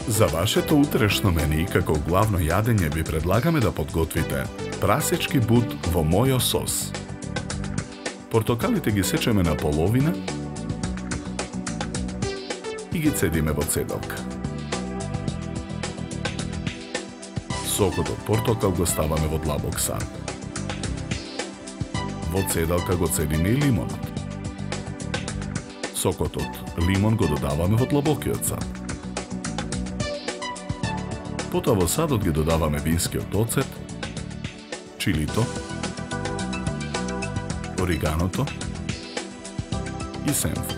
За вашето утрешно мени како главно јадење ви предлагаме да подготвите прасечки бут во мојо сос. Портокалите ги сечеме на половина и ги цедиме во цедалка. Сокот од портокал го ставаме во длабок сан. Во цедалка го цедиме и лимонот. Сокот од лимон го додаваме во длабокиот сан. Потоа во садот ги додаваме винскиот оцет, чилито, ориганото и сенф.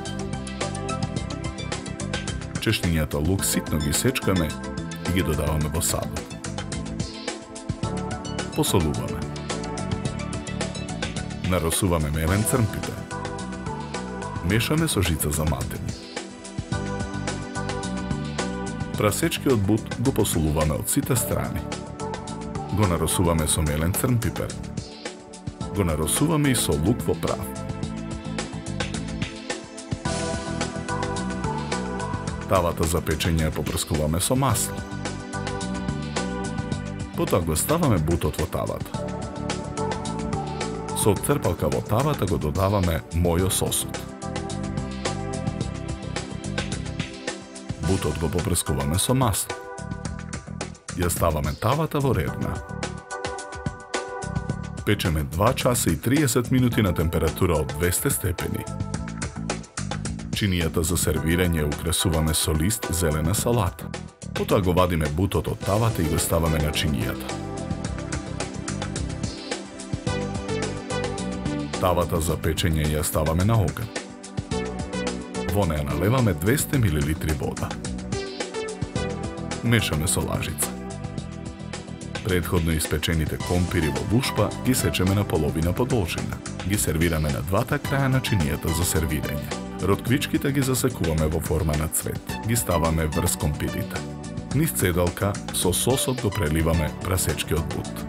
Чешнињата лук ситно ги сечкаме и ги додаваме во садот. Посолуваме. Наросуваме мелен црнпите. Мешаме со жица за матење. Прасечкиот бут го посолуваме од сите страни. Го наросуваме со мелен црн пипер. Го наросуваме и со лук во прав. Тавата за печење ја попрскуваме со масло. Потоа го ставаме бутот во тавата. Со црпалка во тавата го додаваме мојо сосот. Бутот го попрскуваме со масло. Ја ставаме тавата во редна. Печеме 2 часа и 30 минути на температура од 200 степени. Чинијата за сервирање украсуваме со лист зелена салата. Потоа го вадиме бутот од тавата и го ставаме на чинијата. Тавата за печење ја ставаме на оган. Во неја налеваме 200 мл вода. Мешаме со лажица. Предходно испечените компири во бушпа ги сечеме на половина подолжина. Ги сервираме на двата краја на чинијата за сервирање. Ротквичките ги засекуваме во форма на цвет. Ги ставаме врз компирите. Низ цедалка со сосот го преливаме прасечкиот бут.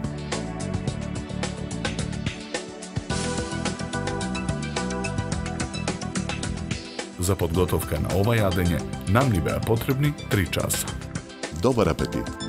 За подготовка на ова јадење нам ни беа потребни 3 часа. Добар апетит!